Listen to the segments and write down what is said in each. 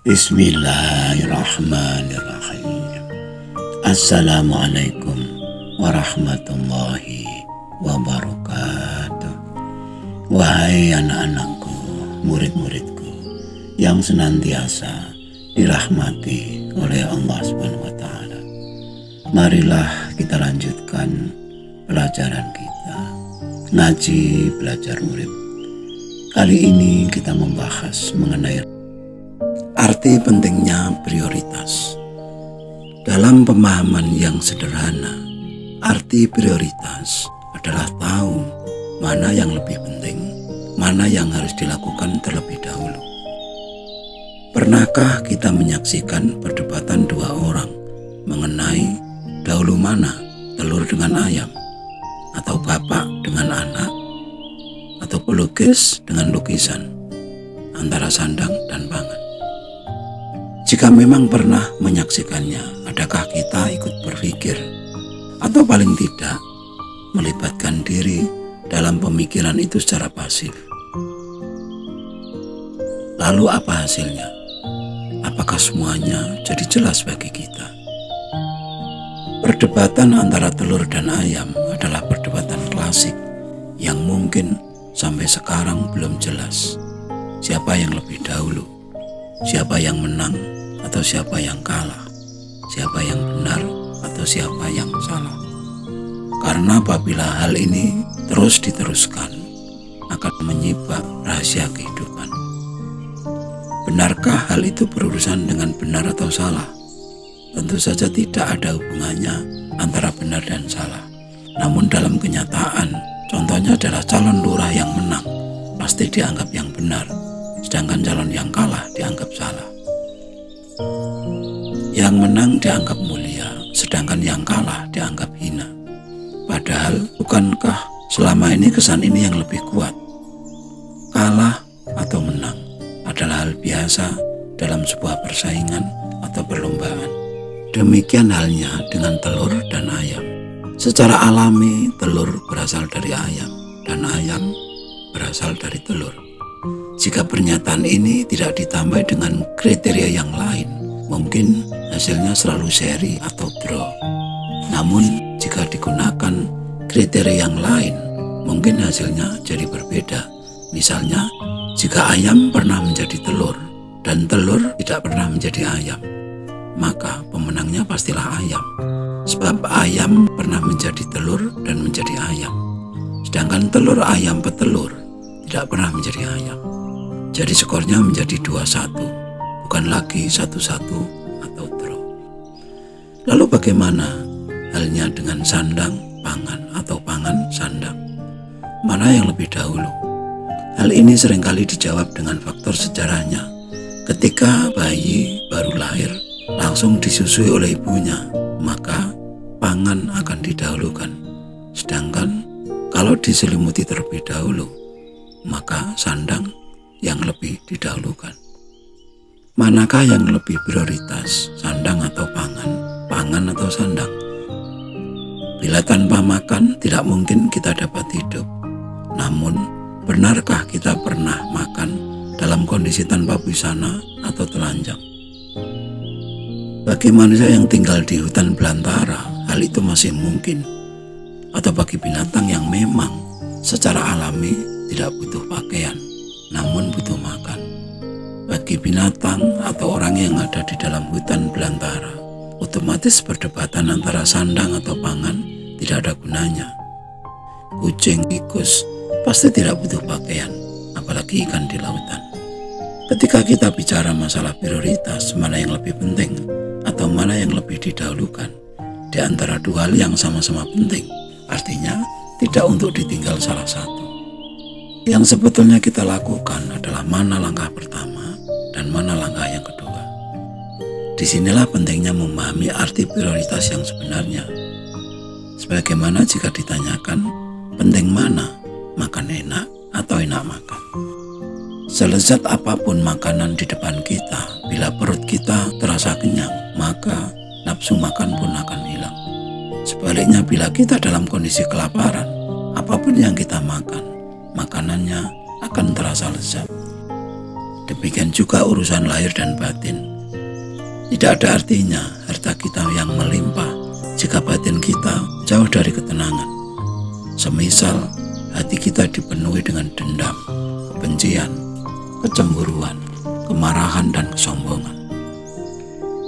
Bismillahirrahmanirrahim. Assalamualaikum warahmatullahi wabarakatuh. Wahai anak-anakku, murid-muridku yang senantiasa dirahmati oleh Allah SWT. Marilah kita lanjutkan pelajaran kita, ngaji belajar urip. Kali ini kita membahas mengenai arti pentingnya prioritas. Dalam pemahaman yang sederhana, arti prioritas adalah tahu mana yang lebih penting, mana yang harus dilakukan terlebih dahulu. Pernahkah kita menyaksikan perdebatan dua orang mengenai dahulu mana telur dengan ayam, atau bapak dengan anak, atau pelukis dengan lukisan, antara sandang dan pangan? Jika memang pernah menyaksikannya, adakah kita ikut berpikir atau paling tidak melibatkan diri dalam pemikiran itu secara pasif? Lalu apa hasilnya? Apakah semuanya jadi jelas bagi kita? Perdebatan antara telur dan ayam adalah perdebatan klasik yang mungkin sampai sekarang belum jelas. Siapa yang lebih dahulu? Siapa yang menang atau siapa yang kalah? Siapa yang benar atau siapa yang salah? Karena apabila hal ini terus diteruskan, akan menyibak rahasia kehidupan. Benarkah hal itu berurusan dengan benar atau salah? Tentu saja tidak ada hubungannya antara benar dan salah. Namun dalam kenyataan, contohnya adalah calon lurah yang menang pasti dianggap yang benar, sedangkan calon yang kalah dianggap salah. Yang menang dianggap mulia, sedangkan yang kalah dianggap hina. Padahal bukankah selama ini kesan ini yang lebih kuat? Kalah atau menang adalah hal biasa dalam sebuah persaingan atau perlombaan. Demikian halnya dengan telur dan ayam. Secara alami, telur berasal dari ayam dan ayam berasal dari telur. Jika pernyataan ini tidak ditambah dengan kriteria yang lain, mungkin hasilnya selalu seri atau draw. Namun jika digunakan kriteria yang lain, mungkin hasilnya jadi berbeda. Misalnya, jika ayam pernah menjadi telur dan telur tidak pernah menjadi ayam, maka pemenangnya pastilah ayam. Sebab ayam pernah menjadi telur dan menjadi ayam, sedangkan telur ayam petelur tidak pernah menjadi ayam. Jadi skornya menjadi 2-1, bukan lagi 1-1 atau draw. Lalu bagaimana halnya dengan sandang, pangan, atau pangan, sandang? Mana yang lebih dahulu? Hal ini seringkali dijawab dengan faktor sejarahnya. Ketika bayi baru lahir, langsung disusui oleh ibunya, maka pangan akan didahulukan. Sedangkan kalau diselimuti terlebih dahulu, maka sandang yang lebih didahulukan. Manakah yang lebih prioritas, sandang atau pangan, pangan atau sandang? Bila tanpa makan tidak mungkin kita dapat hidup. Namun, benarkah kita pernah makan dalam kondisi tanpa busana atau telanjang? Bagi manusia yang tinggal di hutan belantara, hal itu masih mungkin. Atau bagi binatang yang memang secara alami tidak butuh pakaian, namun butuh makan. Bagi binatang atau orang yang ada di dalam hutan belantara, otomatis perdebatan antara sandang atau pangan tidak ada gunanya. Kucing, tikus pasti tidak butuh pakaian, apalagi ikan di lautan. Ketika kita bicara masalah prioritas, mana yang lebih penting atau mana yang lebih didahulukan di antara dua hal yang sama-sama penting, artinya tidak untuk ditinggal salah satu. Yang sebetulnya kita lakukan adalah mana langkah pertama dan mana langkah yang kedua. Disinilah pentingnya memahami arti prioritas yang sebenarnya. Sebagaimana jika ditanyakan, penting mana, makan enak atau enak makan? Selezat apapun makanan di depan kita, bila perut kita terasa kenyang, maka nafsu makan pun akan hilang. Sebaliknya, bila kita dalam kondisi kelaparan, apapun yang kita makan, makanannya akan terasa lezat. Demikian juga urusan lahir dan batin. Tidak ada artinya harta kita yang melimpah jika batin kita jauh dari ketenangan. Semisal hati kita dipenuhi dengan dendam, kebencian, kecemburuan, kemarahan, dan kesombongan.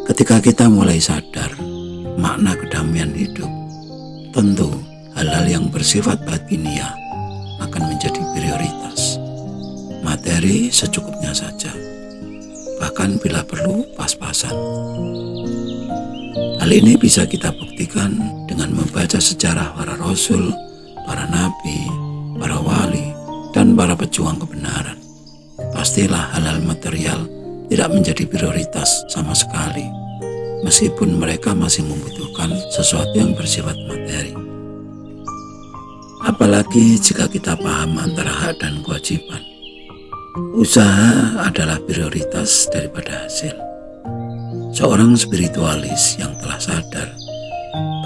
Ketika kita mulai sadar makna kedamaian hidup, tentu hal-hal yang bersifat batiniah akan menjadi prioritas. Materi secukupnya saja, bahkan bila perlu pas-pasan. Hal ini bisa kita buktikan dengan membaca sejarah para rasul, para nabi, para wali, dan para pejuang kebenaran. Pastilah hal-hal material tidak menjadi prioritas sama sekali, meskipun mereka masih membutuhkan sesuatu yang bersifat materi. Apalagi jika kita paham antara hak dan kewajiban. Usaha adalah prioritas daripada hasil. Seorang spiritualis yang telah sadar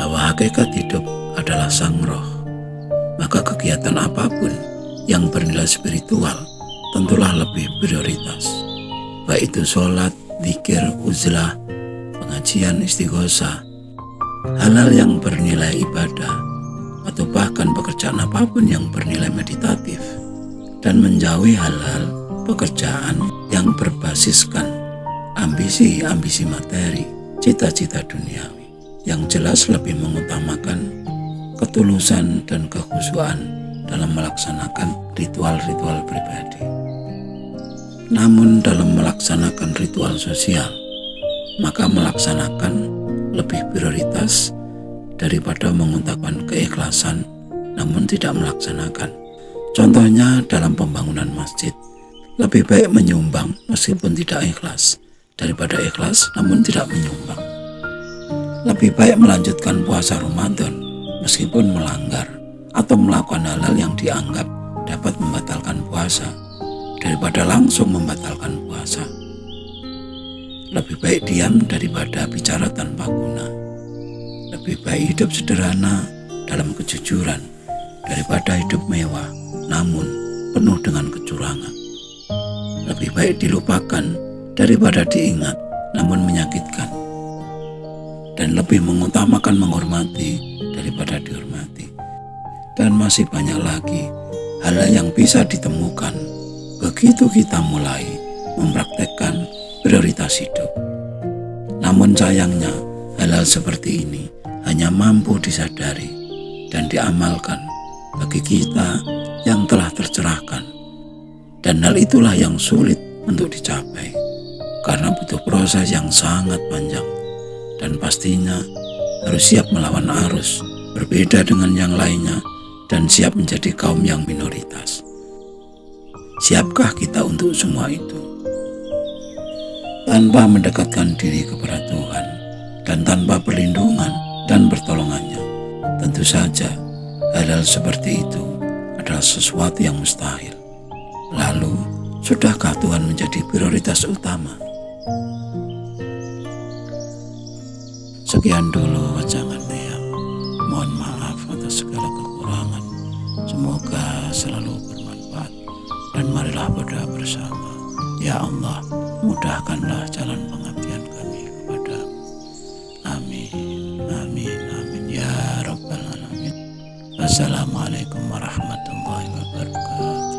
bahwa hakikat hidup adalah sang roh, maka kegiatan apapun yang bernilai spiritual tentulah lebih prioritas. Baik itu sholat, zikir, uzlah, pengajian, istighosah, hal-hal yang bernilai ibadah, atau bahkan pekerjaan apapun yang bernilai meditatif, dan menjauhi hal-hal pekerjaan yang berbasiskan ambisi-ambisi materi, cita-cita duniawi, yang jelas lebih mengutamakan ketulusan dan kekhusyuan dalam melaksanakan ritual-ritual pribadi. Namun dalam melaksanakan ritual sosial, maka melaksanakan lebih prioritas daripada mengutamakan keikhlasan namun tidak melaksanakan. Contohnya dalam pembangunan masjid, lebih baik menyumbang meskipun tidak ikhlas daripada ikhlas namun tidak menyumbang. Lebih baik melanjutkan puasa Ramadan meskipun melanggar atau melakukan hal-hal yang dianggap dapat membatalkan puasa daripada langsung membatalkan puasa. Lebih baik diam daripada bicara tanpa guna. Lebih baik hidup sederhana dalam kejujuran daripada hidup mewah namun penuh dengan kecurangan. Lebih baik dilupakan daripada diingat namun menyakitkan. Dan lebih mengutamakan menghormati daripada dihormati. Dan masih banyak lagi hal yang bisa ditemukan begitu kita mulai mempraktekkan prioritas hidup. Namun sayangnya hal-hal seperti ini hanya mampu disadari dan diamalkan bagi kita yang telah tercerahkan. Dan hal itulah yang sulit untuk dicapai karena butuh proses yang sangat panjang dan pastinya harus siap melawan arus, berbeda dengan yang lainnya, dan siap menjadi kaum yang minoritas. Siapkah kita untuk semua itu? Tanpa mendekatkan diri kepada Tuhan dan tanpa perlindungan dan pertolongannya, tentu saja hal-hal seperti itu adalah sesuatu yang mustahil. Lalu, sudahkah Tuhan menjadi prioritas utama? Sekian dulu wajangannya ya. Mohon maaf atas segala kekurangan. Semoga selalu bermanfaat. Dan marilah berdoa bersama. Ya Allah, mudahkanlah jalan pengabdian kami kepadamu. Amin, amin, amin. Ya Rabbal Alamin. Wassalamualaikum warahmatullahi wabarakatuh.